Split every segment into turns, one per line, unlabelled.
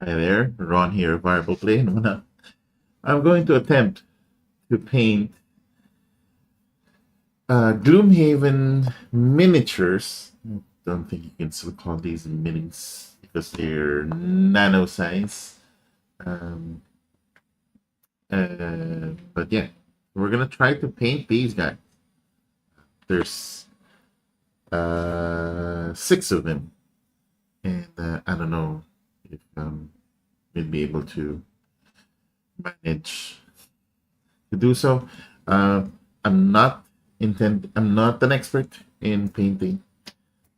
Hi there, Ron here, Variable Play. I'm going to attempt to paint Gloomhaven miniatures. Don't think you can still call these minis because they're nano size. Um, but yeah, we're gonna try to paint these guys. There's six of them, and I don't know if we'll be able to manage to do so. Uh, I'm not an expert in painting.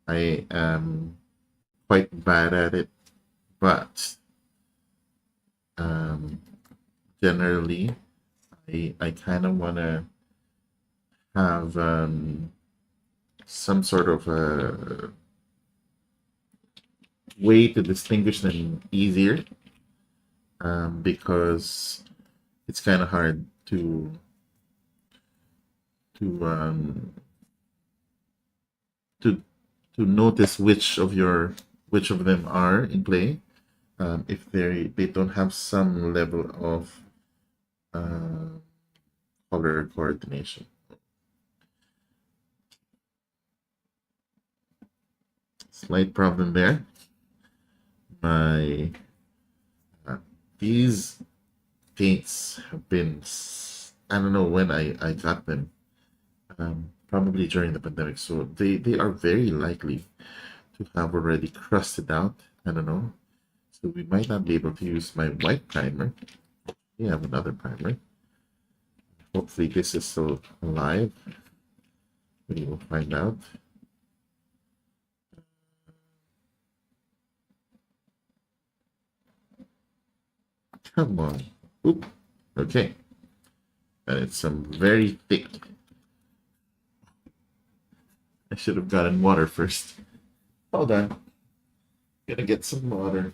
I am quite bad at it, but um, generally, I kind of want to have some sort of a way to distinguish them easier, because it's kind of hard to to to notice which of them are in play, if they don't have some level of uh, color coordination. Slight problem there. My These paints have been, I don't know when I got them, probably during the pandemic, so they are very likely to have already crusted out. I don't know, so we might not be able to use my white primer. We have another primer. Hopefully this is still alive. We will find out. Come on. Oop. Okay. And it's some very thick. I should have gotten water first. Hold on. Gonna get some water.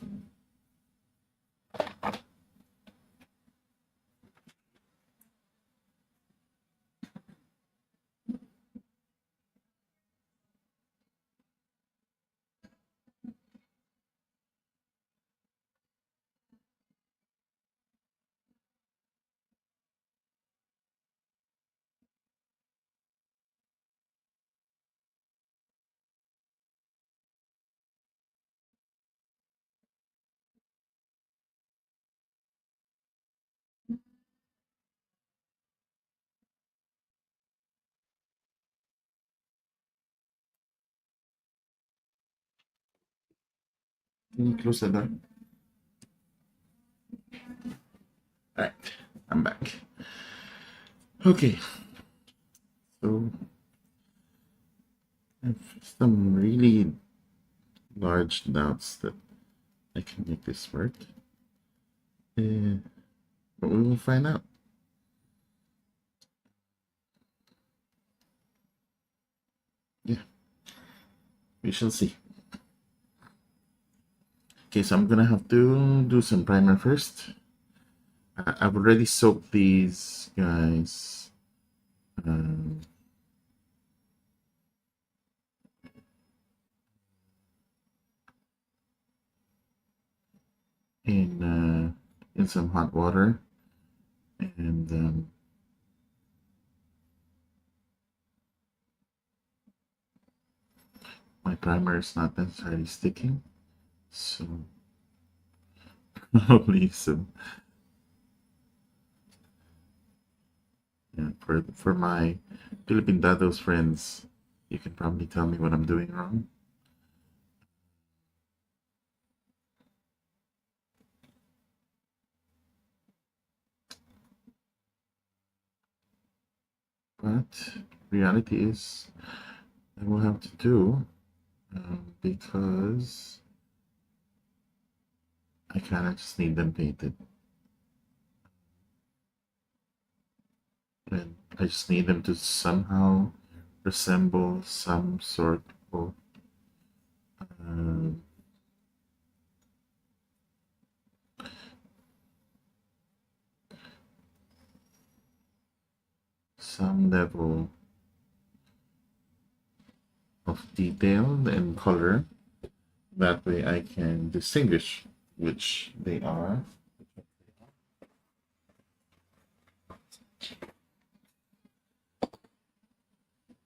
Can you close the door? Alright, I'm back. Okay. So I have some really large doubts that I can make this work. But we will find out. Yeah, we shall see. Okay, so I'm gonna have to do some primer first. I've already soaked these guys. Um, in some hot water, and my primer is not necessarily sticking, so probably some. Yeah, for my Philippine Dados friends, you can probably tell me what I'm doing wrong. But reality is, I will have to do, because I kind of just need them painted. And I just need them to somehow resemble some sort of um, some level of detail and color. That way I can distinguish which they are.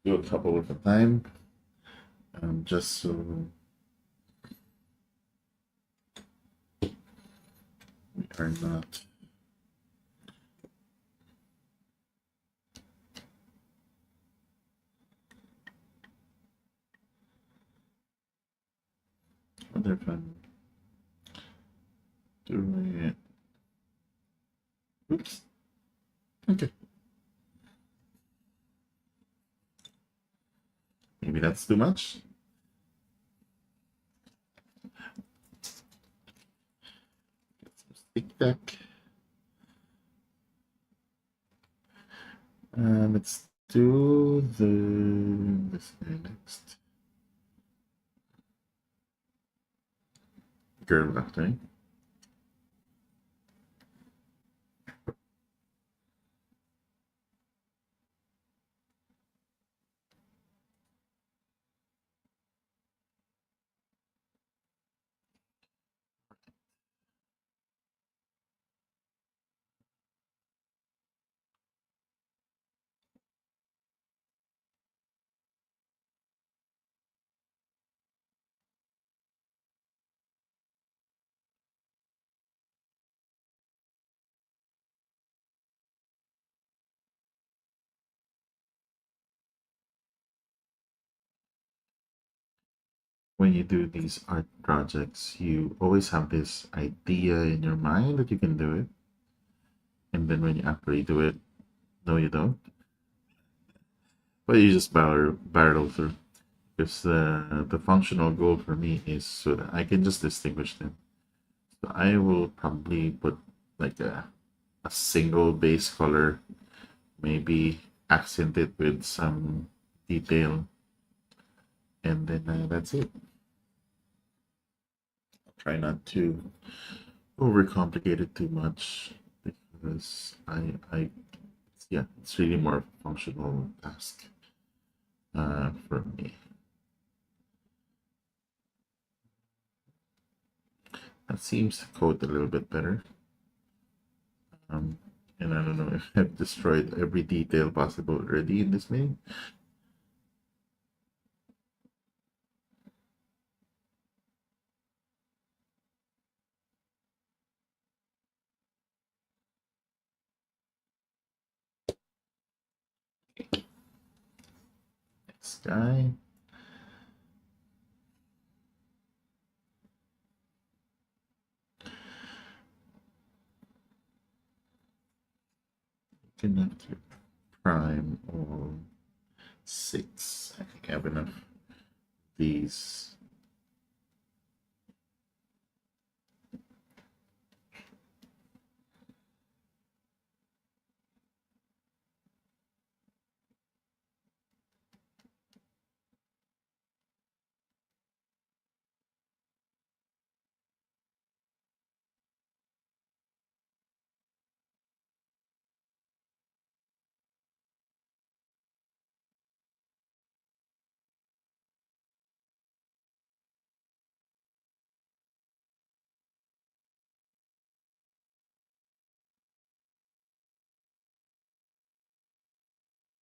Do a couple at a time, just so we are not other fun doing it. Oops. Okay. Maybe that's too much. Get some stick deck. Let's do this guy next. Girl left, right? When you do these art projects, you always have this idea in your mind that you can do it. And then when you actually do it, no, you don't. But you just barrel through. Because the functional goal for me is so that I can just distinguish them. So I will probably put like a single base color, maybe accent it with some detail, and then that's it. Try not to overcomplicate it too much because yeah, it's really more of a functional task for me. That seems to code a little bit better. And I don't know if I've destroyed every detail possible already in this main. Next guy. Connector prime or 6. I think I have enough of these.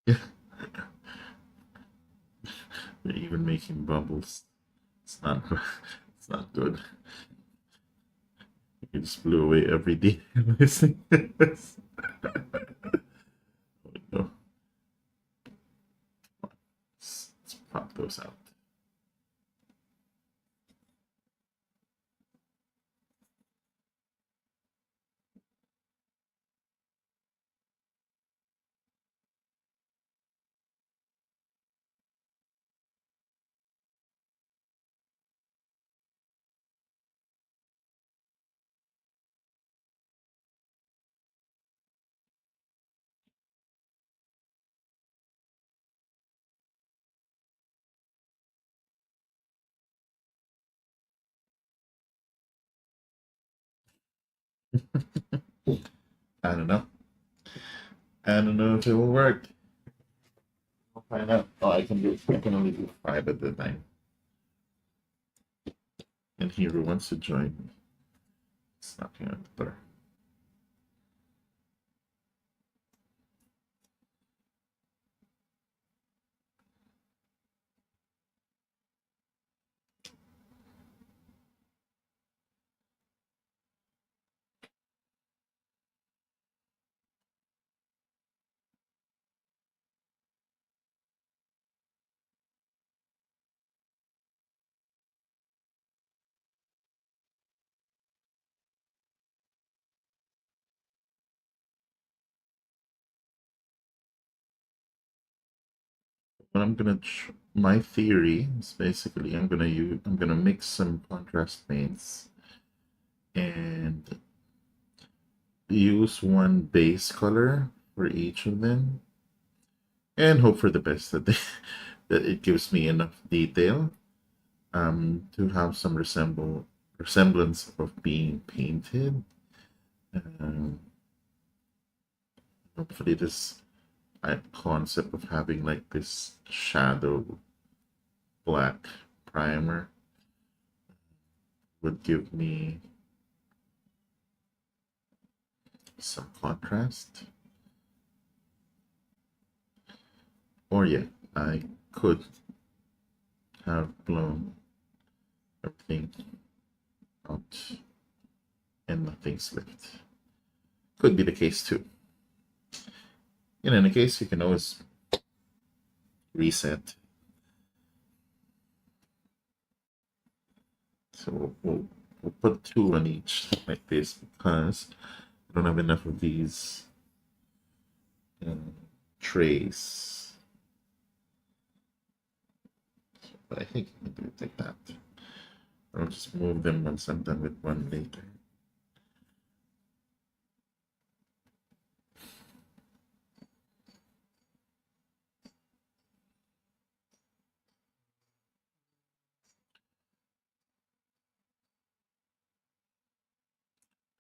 Yeah. They're even making bubbles. It's not good. It's not good. You just blew away every detail. Oh, no. Let's pop those out. I don't know. I don't know if it will work. We'll find out. Oh, I can only do 5 at the time. And Hero wants to join me. It's knocking at the door. But my theory is basically I'm gonna mix some contrast paints and use one base color for each of them and hope for the best that that it gives me enough detail to have some resemblance of being painted. Um, Hopefully this concept of having like this shadow black primer would give me some contrast. Or yeah, I could have blown everything out and nothing's left. Could be the case too. In any case, you can always reset. So we'll put two on each like this because I don't have enough of these trays. But I think I can do it like that. I'll just move them once I'm done with one later.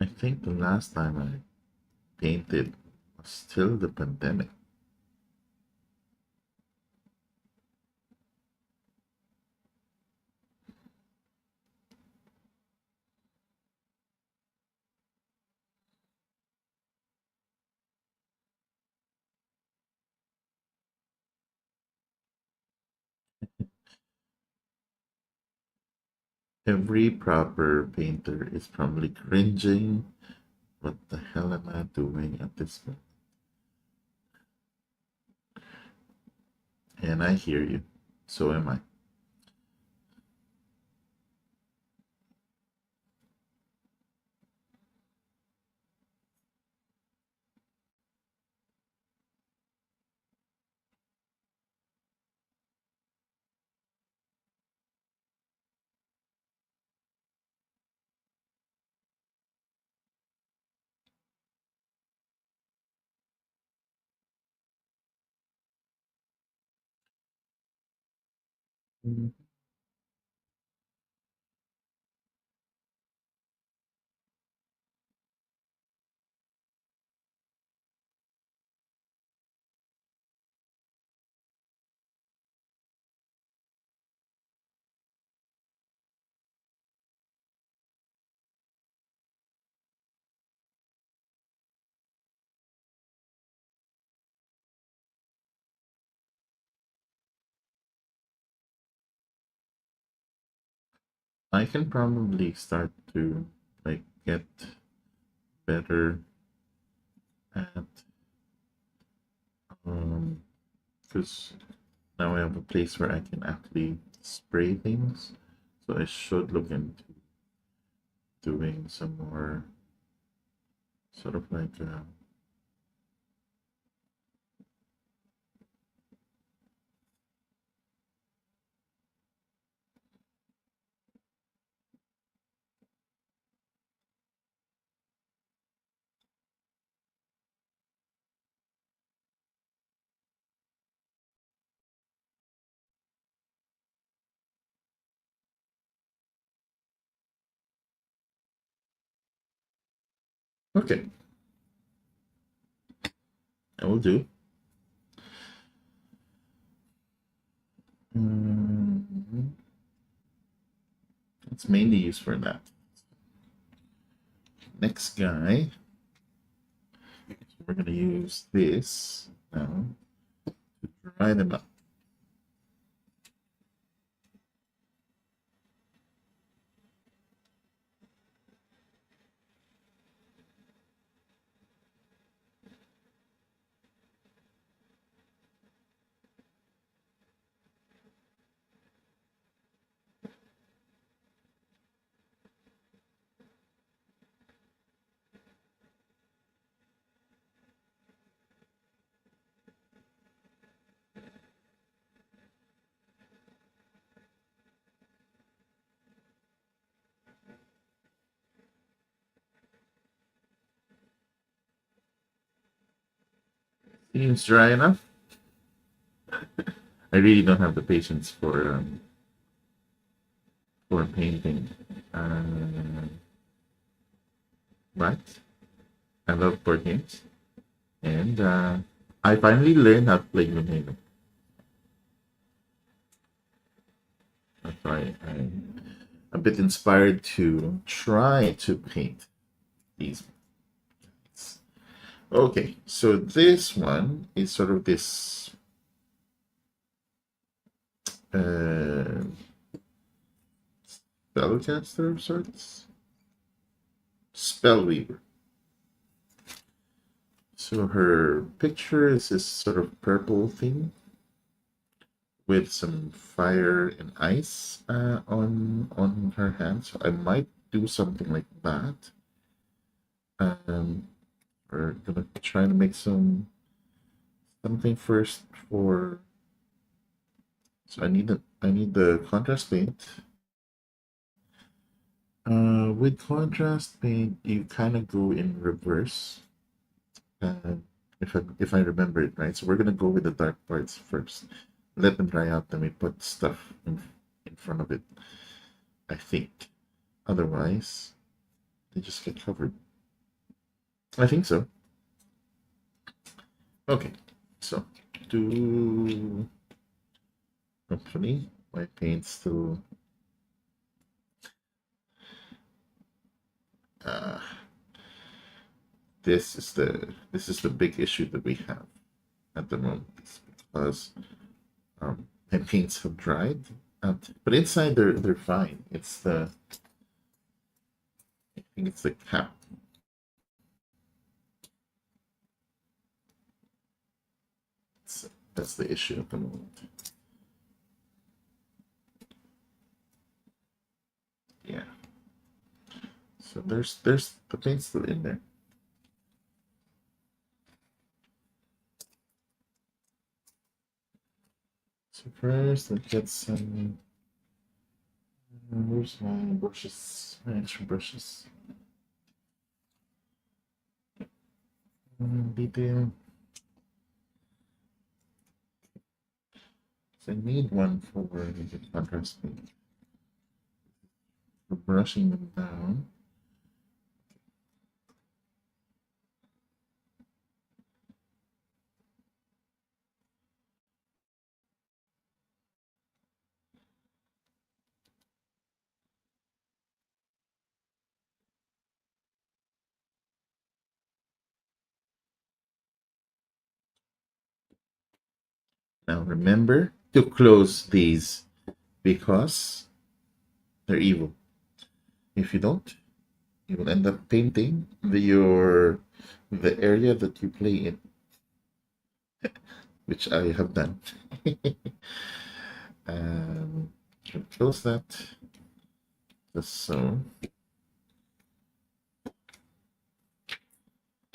I think the last time I painted was still the pandemic. Every proper painter is probably cringing. What the hell am I doing at this point? And I hear you. So am I. Mhm. I can probably start to like get better at because now I have a place where I can actually spray things. So I should look into doing some more sort of like okay, I will do. Mm, it's mainly used for that. next guy, we're going to use this now to dry them up. Seems dry enough. I really don't have the patience for painting, but I love board games, and I finally learned how to play Gloomhaven. That's why I'm a bit inspired to try to paint these. Okay, so this one is sort of this spellcaster of sorts, spellweaver. So her picture is this sort of purple thing with some fire and ice on her hand. So I might do something like that. We're gonna try to make something first for. So I need the contrast paint. With contrast paint, you kind of go in reverse. If I remember it right, so we're gonna go with the dark parts first. Let them dry out, then we put stuff in front of it. I think. Otherwise, they just get covered. I think so. Okay, so do hopefully my paint still. This is the big issue that we have at the moment, because my paints have dried, but inside they're fine. It's the I think it's the cap. That's the issue at the moment. Yeah. So there's the paint still in there. So first, let's get some. Where's my brushes? My extra brushes. Detail. So I need one for the contrast paint. For brushing them down. Now remember to close these because they're evil. If you don't, you will end up painting the area that you play in, which I have done. Close that just so.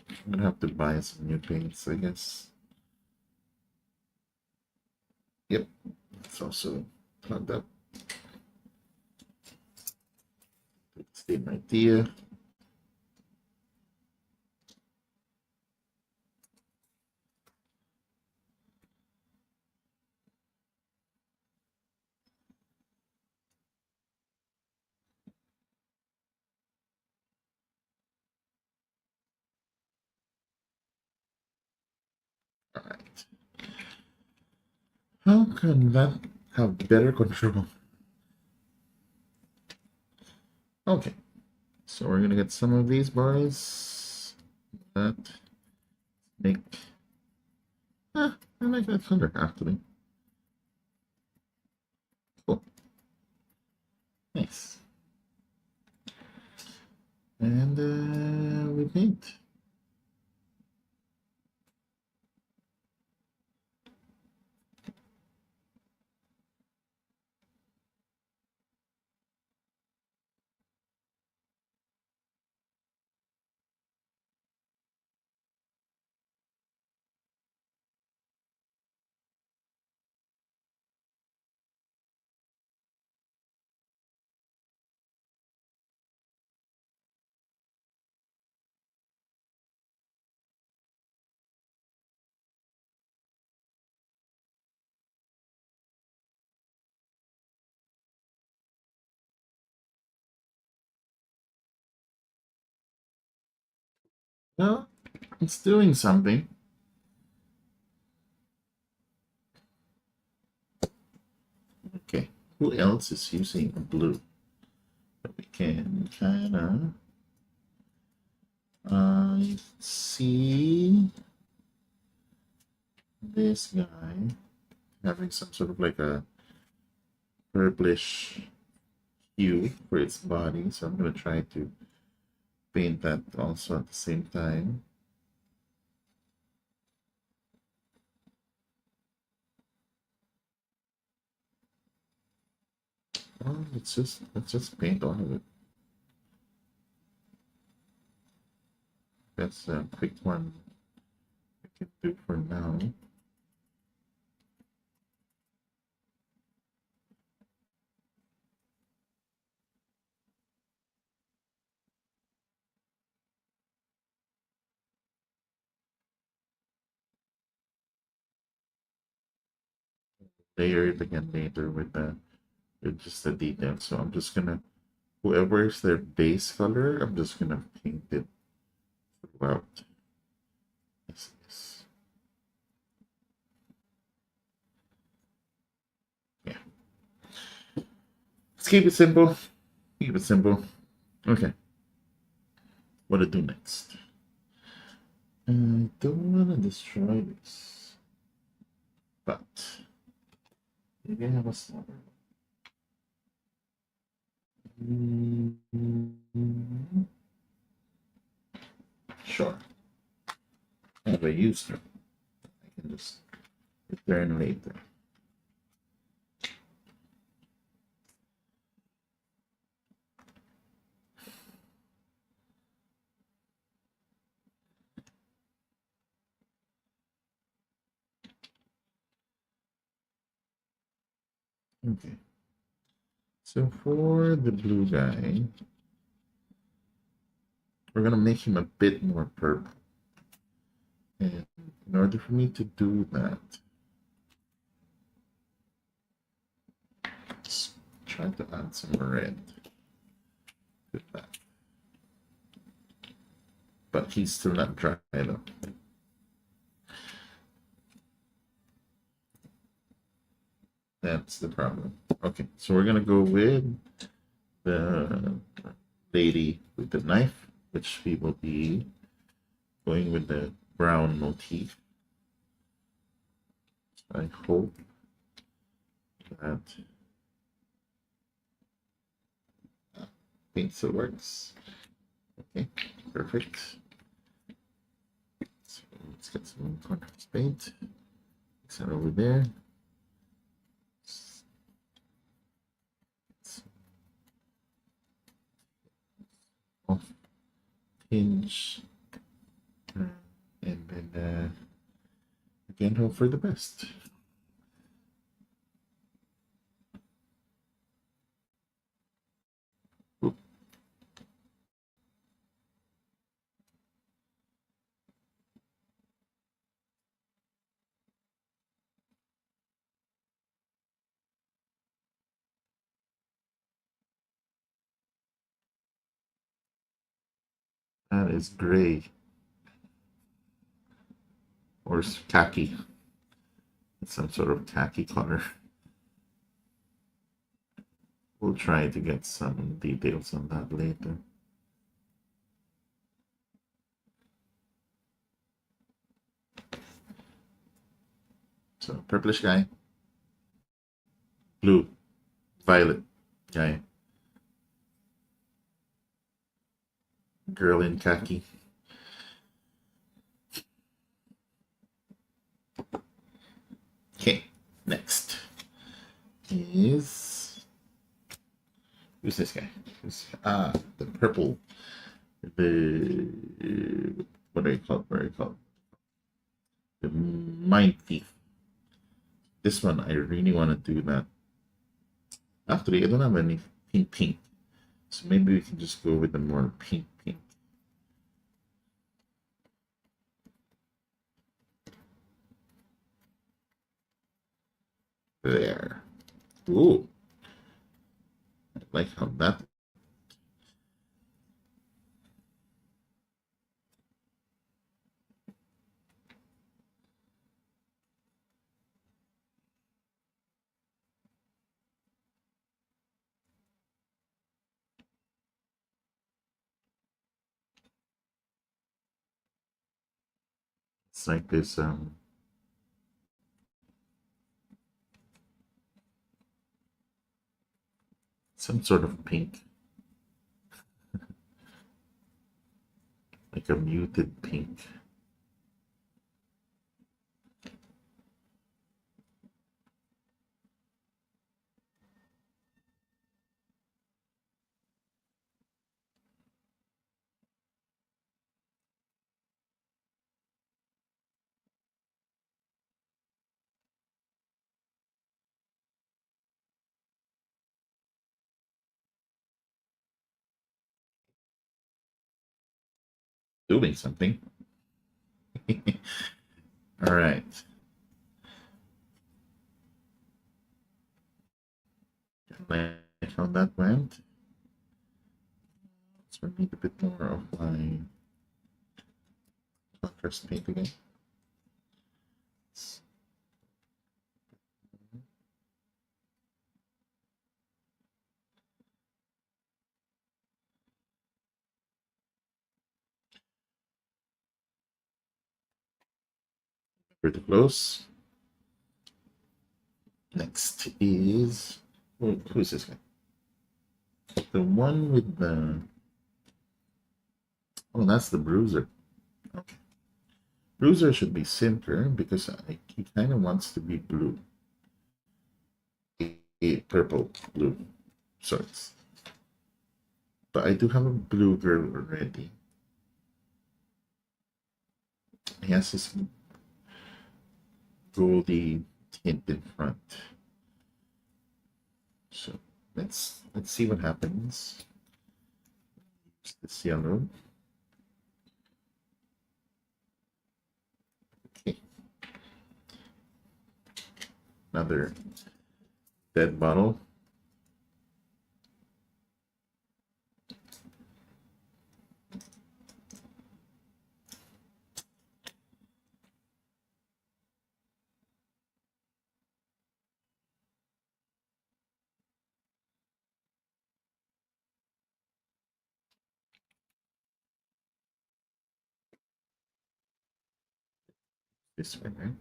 I'm gonna have to buy some new paints, I guess. Yep, it's also plugged up. Same idea. All right. How can that have better control? Okay. So we're gonna get some of these boys. That make. I like that color actually. Cool. Nice. And we paint. Well, it's doing something. Okay, who else is using blue? But we can kind of see this guy having some sort of like a purplish hue for its body, so I'm going to try to paint that also at the same time. Well, let's just paint all of it. That's a quick one we can do for now. Layer it again later with just the details. So I'm just gonna, whoever is their base color, I'm just gonna paint it throughout. Yes. Yeah. Let's keep it simple. Keep it simple. Okay. What to do next? I don't want to destroy this, but maybe I have a smaller one. Sure. Have I used her? I can just return later. Okay. So for the blue guy, we're gonna make him a bit more purple. And in order for me to do that, let's try to add some red to that. But he's still not dry though. That's the problem. Okay, so we're gonna go with the lady with the knife, which we will be going with the brown motif. I hope that paint still works. Okay, perfect. So let's get some contrast paint. Mix that over there. Off hinge, and then again hope for the best. Oop. That is gray or khaki. It's some sort of khaki color. We'll try to get some details on that later. So purplish guy, blue, violet guy, girl in khaki. Okay, next is who's this guy? The purple. The what do you call it? What do you call it? The mind thief. This one I really want to do that. Actually, I don't have any pink, so maybe we can just go with the more pink. There. Ooh, I like how that. It's like this some sort of pink, like a muted pink. Doing something. All right. Like how that went. Let's need a bit more of my contrast paint again. Pretty close. Next is who's this guy? The one with the that's the bruiser. Okay. Bruiser should be simpler because he kind of wants to be blue. Purple, blue sorts. But I do have a blue girl already. He has this goldy tint in front. So let's see what happens. Use this yellow. Okay. Another dead bottle. This one, right?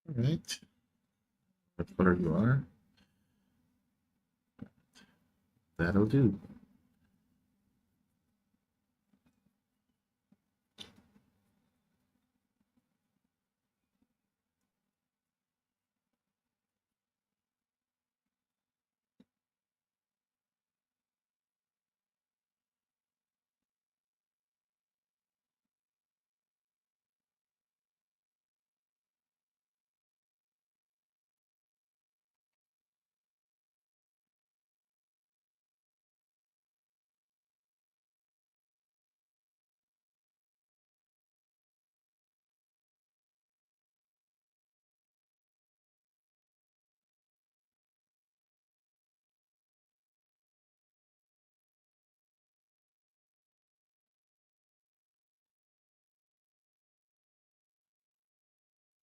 All right. What color you are? That'll do.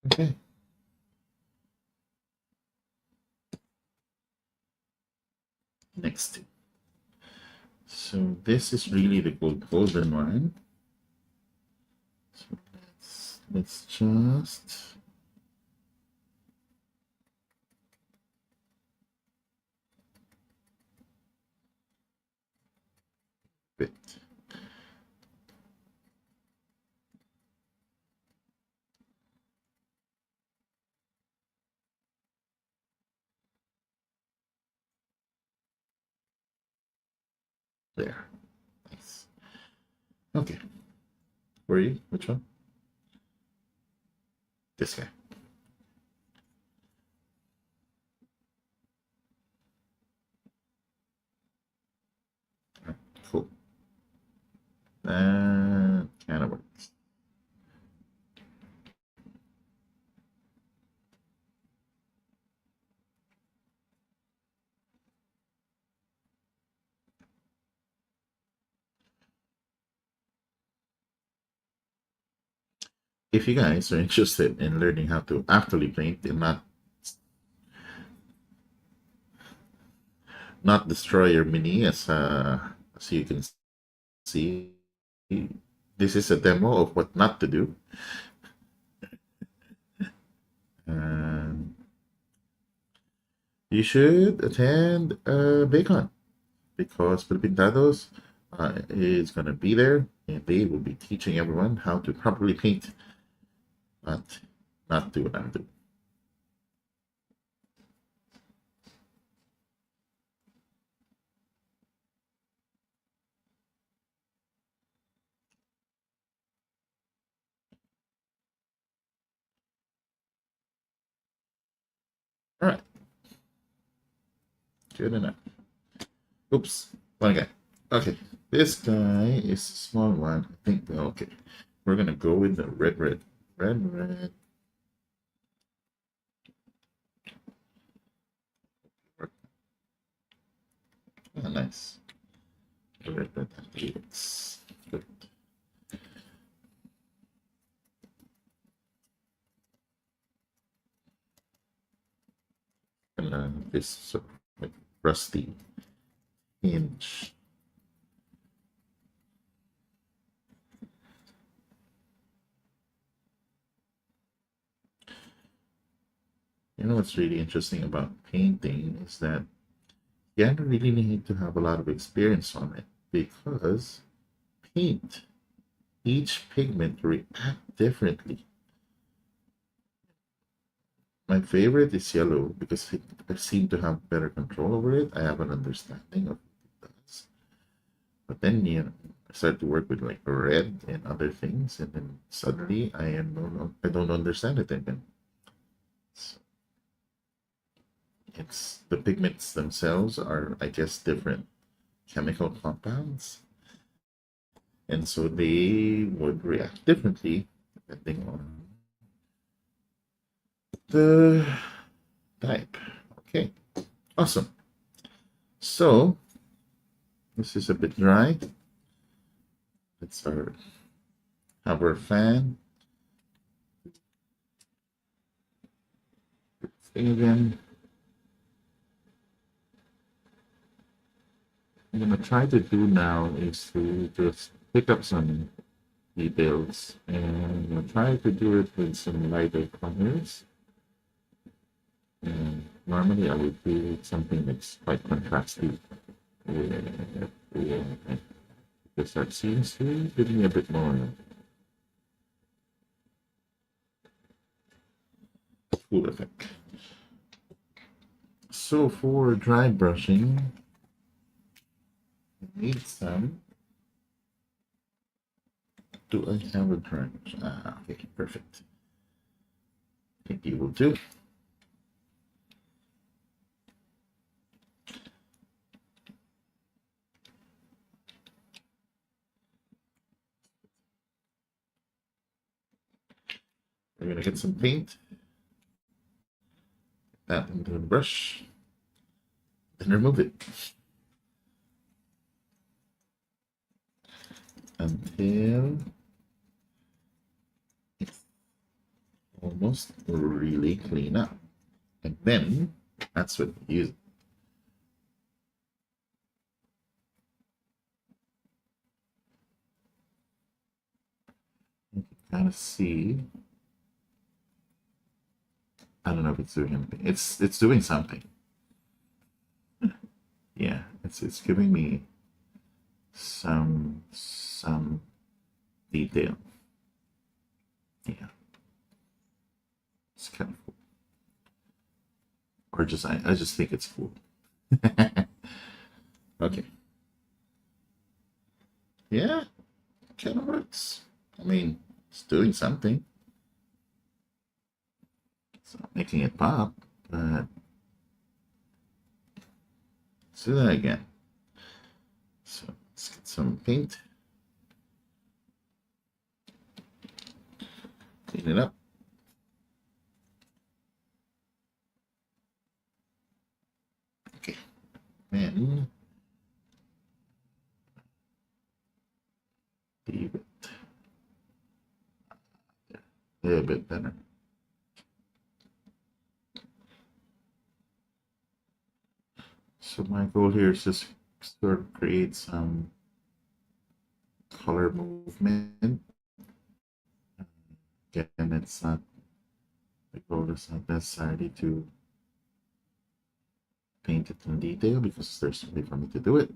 Okay. next to. So this is really the golden one. So let's just bit. There. Nice. Okay. Where are you? Which one? This guy. Right, cool. That kind of works. If you guys are interested in learning how to actually paint and not destroy your mini, as you can see, this is a demo of what not to do. And you should attend Bacon because Pilipintados is going to be there and they will be teaching everyone how to properly paint, but not do what I'm doing. All right, good enough. Oops, one guy. Okay, this guy is a small one. I think, okay, we're gonna go with the red. Oh, nice. Red. It's good. And this sort of like rusty hinge. You know what's really interesting about painting is that you don't really need to have a lot of experience on it because paint, each pigment react differently. My favorite is yellow because I seem to have better control over it. I have an understanding of what it does. But then I start to work with like red and other things, and then suddenly I don't understand it again. So it's the pigments themselves are, I guess, different chemical compounds, and so they would react differently depending on the type. Okay, awesome. So this is a bit dry. Let's have our fan. Thing again. I'm gonna try to do now is to just pick up some details and I'm gonna try to do it with some lighter colors. And normally I would do something that's quite contrasty because that seems to give me a bit more cool effect. So for dry brushing, I need some. Do I have a dry brush? Ah, okay, perfect. I think you will do. We're gonna get some paint. That into the brush. Then remove it. Until it's almost really clean up. And then that's what you use. trying to see. I don't know if it's doing anything. It's doing something. Yeah, it's giving me some detail. Yeah, it's kind of cool. Or just I just think it's cool. Okay. Yeah, kind of works. I mean, it's doing something. It's not making it pop, but let's do that again. So let's get some paint. Clean it up. Okay. And leave it a little bit better. So my goal here is just sort of create some color movement. Again, it's not, the goal is not necessarily to paint it in detail because there's no way for me to do it.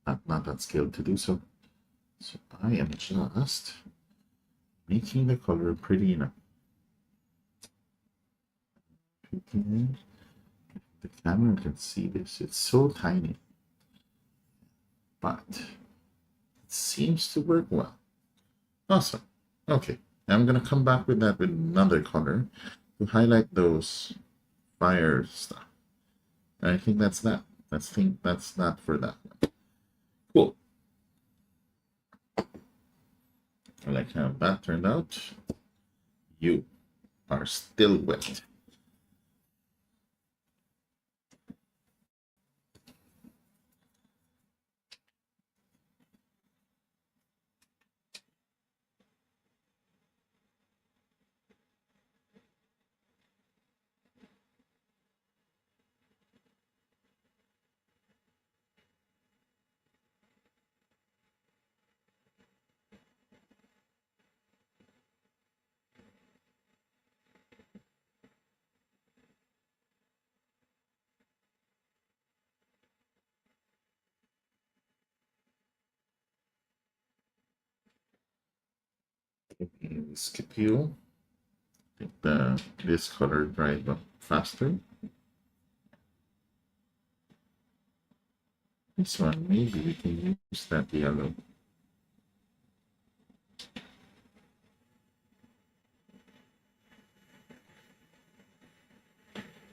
Not that skilled to do so. So I am just making the color pretty enough. The camera can see this. It's so tiny, but it seems to work well. Awesome. Okay, I'm gonna come back with that with another color to highlight those fire stuff. I think that's that. That's that for that one. Cool. I like how that turned out. You are still wet. Skip you. I think this color dried up faster. This one, maybe we can use that yellow.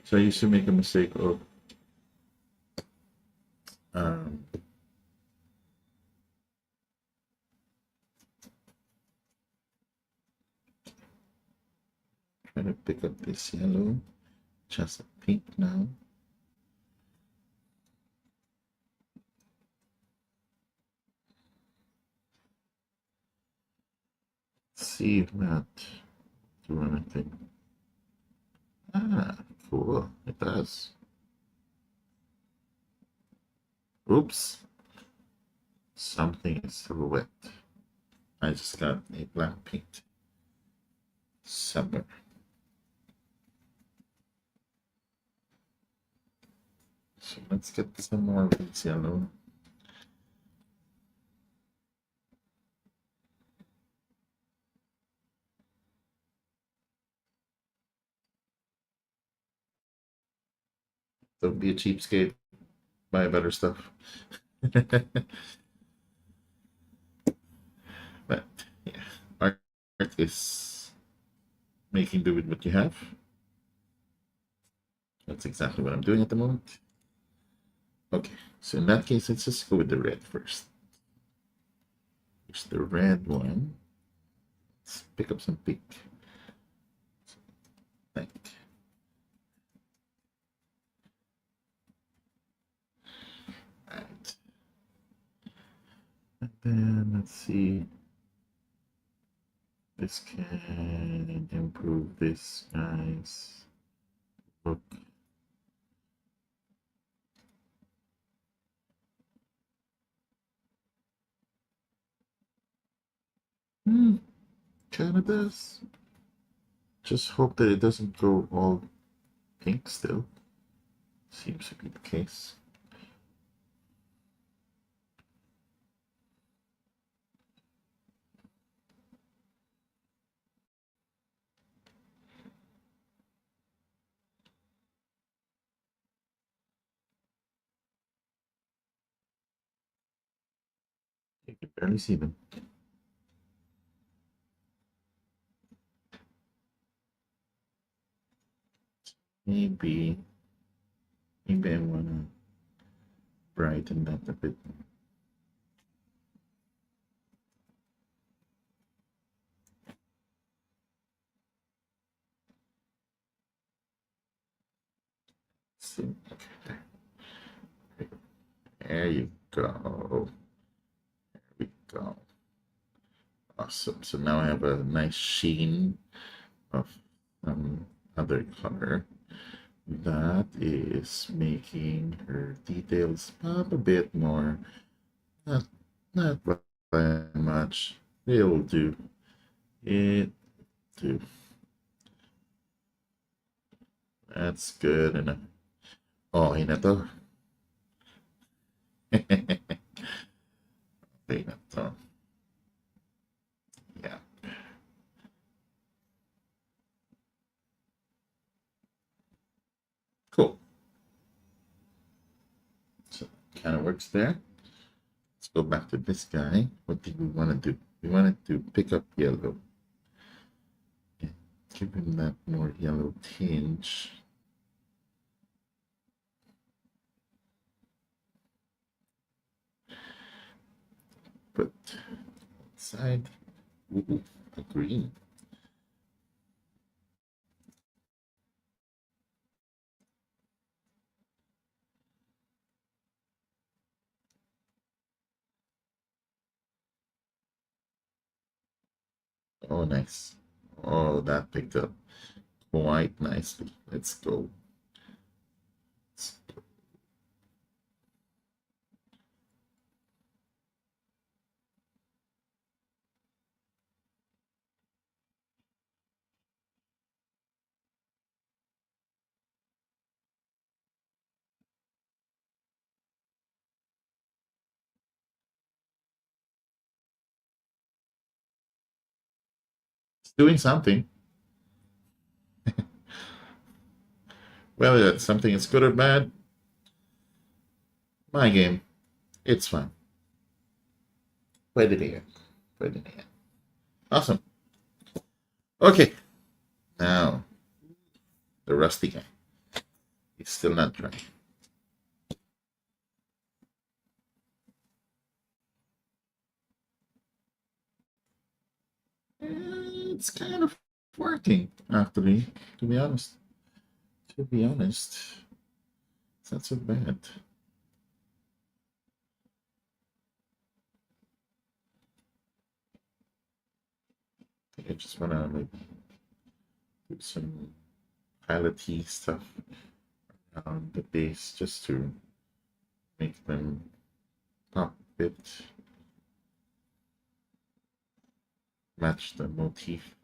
So I used to make a mistake of um, trying to pick up this yellow, just a pink now. See if that do anything. Ah, cool. It does. Oops. Something is still wet. I just got a black paint somewhere. So let's get some more of this yellow. Don't be a cheapskate. Buy better stuff. But yeah, art is making do with what you have. That's exactly what I'm doing at the moment. Okay, so in that case, let's just go with the red first. Here's the red one. Let's pick up some pink. Like, right. And then let's see. This can improve this guy's look. kind of does. Just hope that it doesn't go all pink still. Seems to be the case. You can barely see them. Maybe I wanna brighten that a bit. See, okay, there you go. There we go. Awesome. So now I have a nice sheen of other color that is making her details pop a bit more. Not not by much. It'll do. It do. That's good enough. Okay na to. Okay na to. Yeah. Cool. So kind of works there. Let's go back to this guy. What did we want to do? We wanted to pick up yellow. Yeah. Give him that more yellow tinge. Put side. Ooh, a green. Oh, nice. Oh, that picked up quite nicely. Let's go. It's doing something. Whether that's something is good or bad, my game. It's fun. Pwede na yan. Pwede na yan. Awesome. Okay. Now, the rusty guy. He's still not dry. It's kind of working, actually, to be honest. To be honest, it's not so bad. I just want to like do some piloty stuff around the base just to make them pop a bit, match the motif.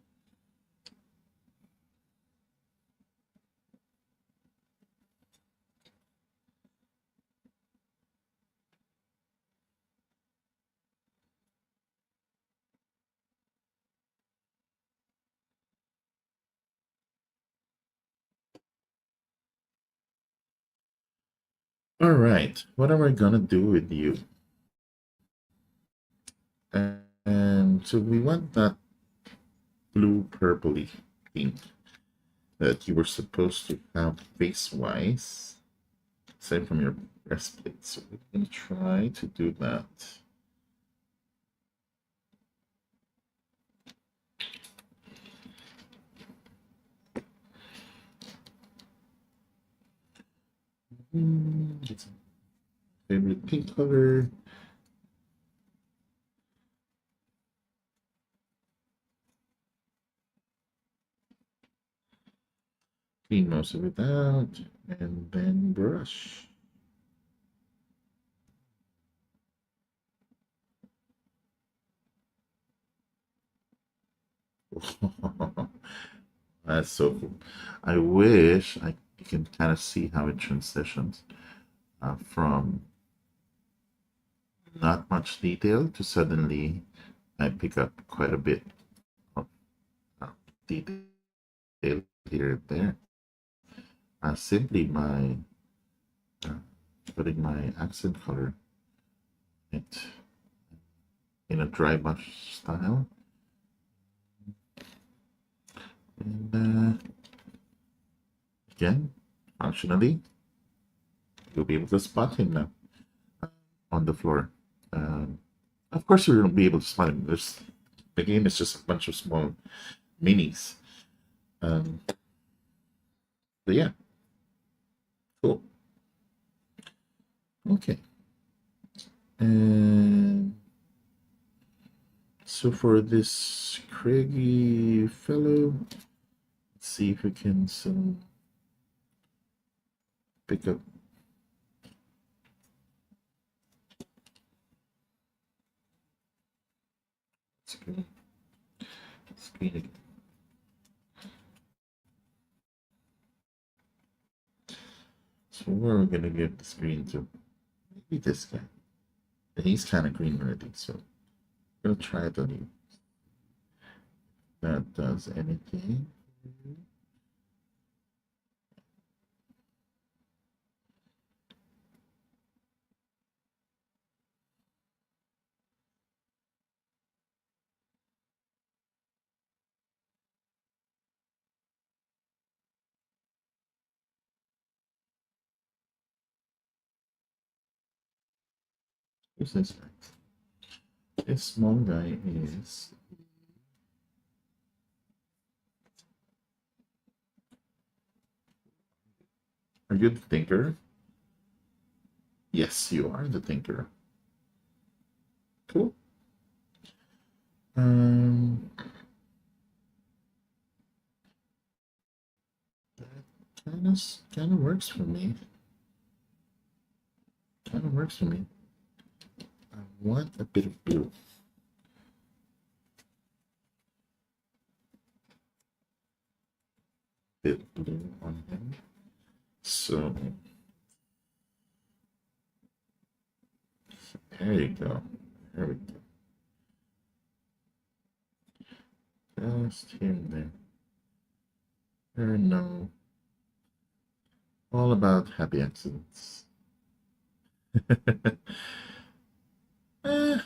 All right, what am I gonna do with you? And so we want that blue purpley pink that you were supposed to have face wise, aside from your breastplate. So we're gonna try to do that. Get some favorite pink color. Clean most of it out, and then brush. That's so cool. I wish you can kind of see how it transitions from not much detail to suddenly I pick up quite a bit of uh, detail here and there. Simply by uh, putting my accent color it in a dry brush style. And again, functionally, you'll be able to spot him now on the floor. Um, of course, you won't be able to spot him. The game is just a bunch of small minis. Um, but yeah, cool. Okay. And so for this craggy fellow, let's see if we can pick up. Screen again. So where are we gonna give the screen to? Maybe this guy. And he's kind of green already, so I'm gonna try it on you. That does anything. Who's this guy? This small guy is. Are you the thinker? Yes, you are the thinker. Cool. Um, that kind of works for me. Kind of works for me. I want a bit of blue. Bit of blue on him. So there you go. There we go. Just here and there. There are no. All about happy accidents. Kind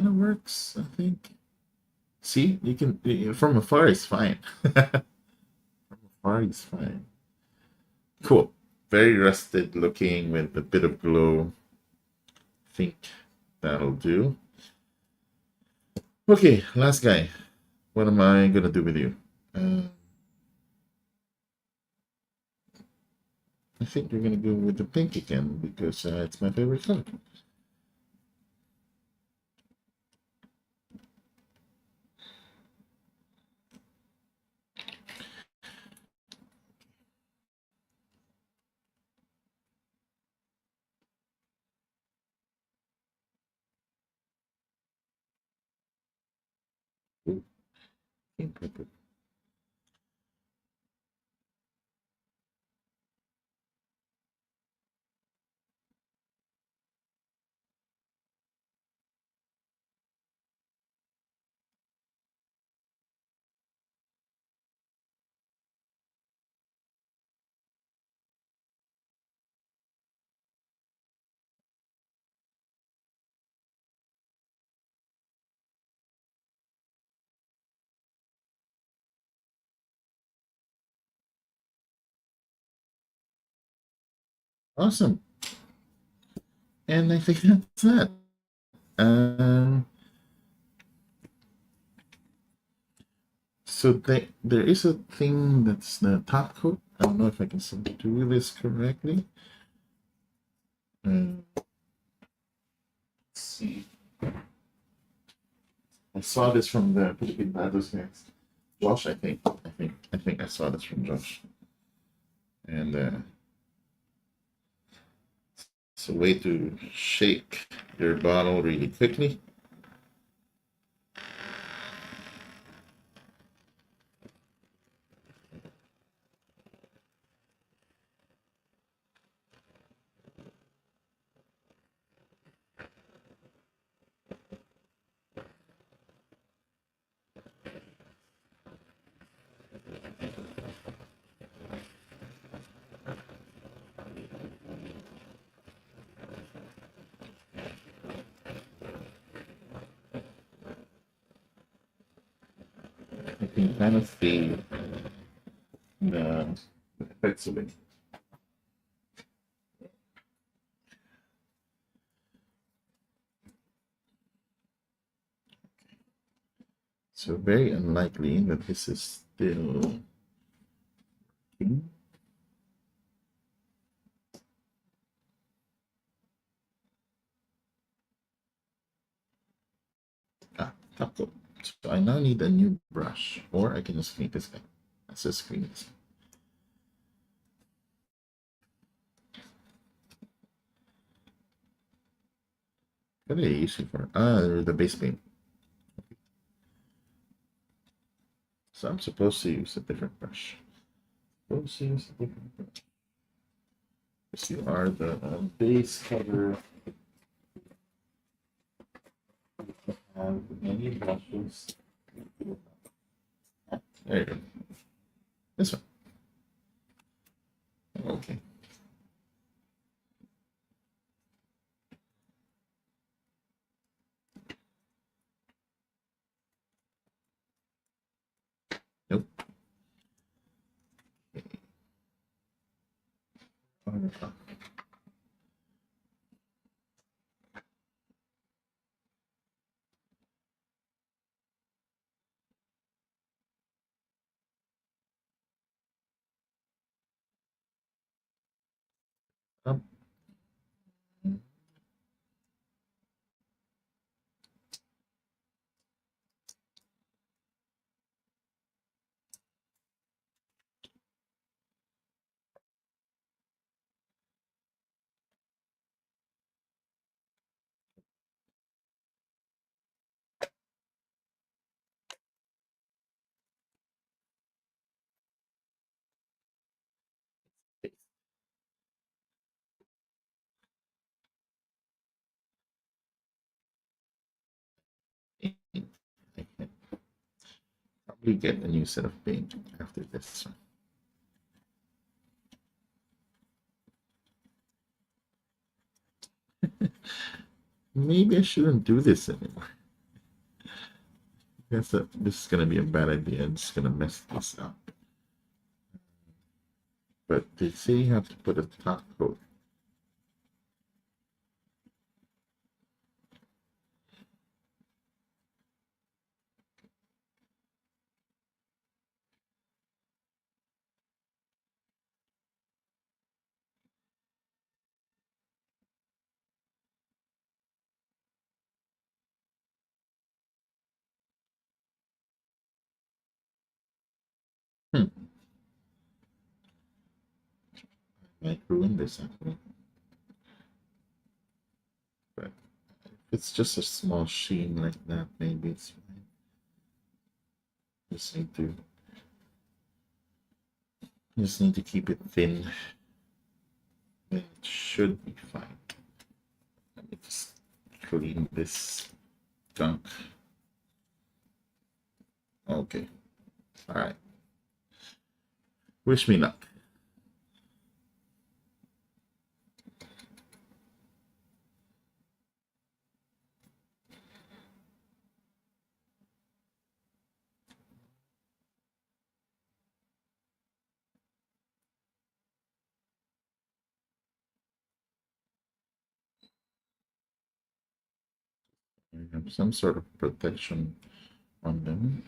of works, I think. See, you can from afar it's fine. From afar it's fine. Cool. Very rusted looking with a bit of glow. I think that'll do. Okay, last guy. What am I gonna do with you? I think we're gonna go with the pink again because it's my favorite color. Ooh, pink purple. Awesome. And I think that's that. Um, so there is a thing that's the top coat. I don't know if I can do this correctly. Let's see. I saw this from the Philippine Battles guys. Josh, I think I saw this from Josh. And it's a way to shake your bottle really quickly. I can kind of fade the effects of it. So very unlikely that this is still working. Top coat. So I now need a new brush, or I can just clean this guy. Let's just clean this. What are you using for? The base paint. So I'm supposed to use a different brush. Supposed to use a different brush. Because you are the base cover. Have many brushes. There you go. This one. Okay. Nope. Okay. Um, I can probably get a new set of paint after this one. Maybe I shouldn't do this anymore. This is gonna be a bad idea. I'm just gonna mess this up. But they say you have to put a top coat. Hmm. Might ruin this actually. But if it's just a small sheen like that, maybe it's fine. Just need to keep it thin. It should be fine. Let me just clean this gunk. Okay. Alright. Wish me luck. I have some sort of protection on them.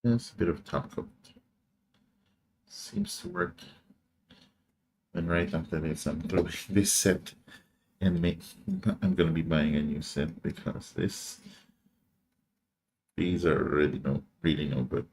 Yes, a bit of top coat. Seems to work. And right after this, I'm throwing this set and I'm gonna be buying a new set because these are already really no good.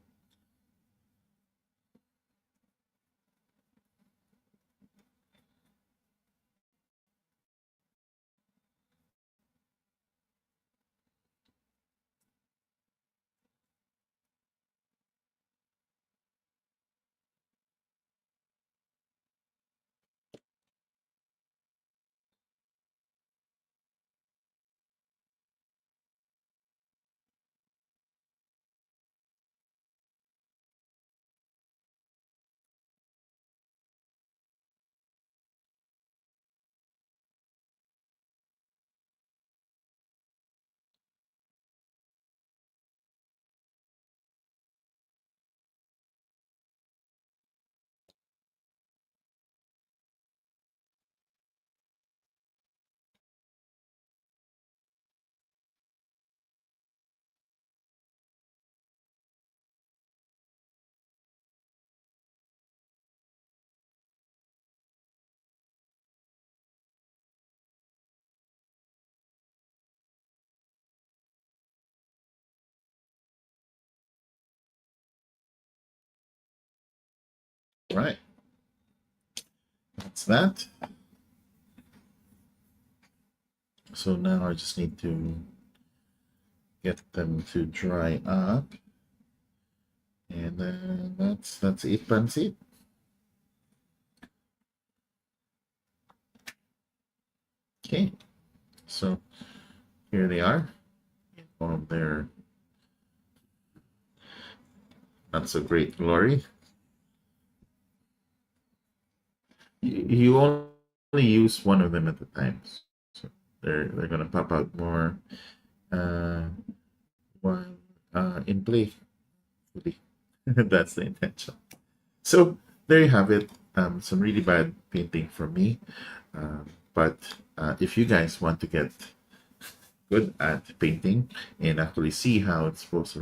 Right. That's that. So now I just need to get them to dry up. And then that's it, Pansy. Okay. So here they are. On their not so great glory. You only use one of them at a time. So they're gonna pop out more one in play. That's the intention. So there you have it. Some really bad painting from me. But if you guys want to get good at painting and actually see how it's supposed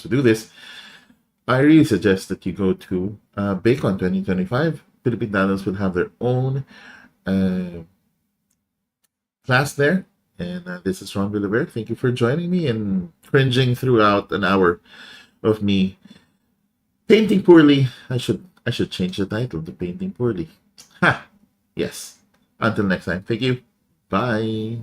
to do this, I really suggest that you go to Bacon 2025. Philippine Dados will have their own class there. And this is Ron Villaver. Thank you for joining me and cringing throughout an hour of me painting poorly. I should change the title to Painting Poorly. Ha! Yes. Until next time. Thank you. Bye.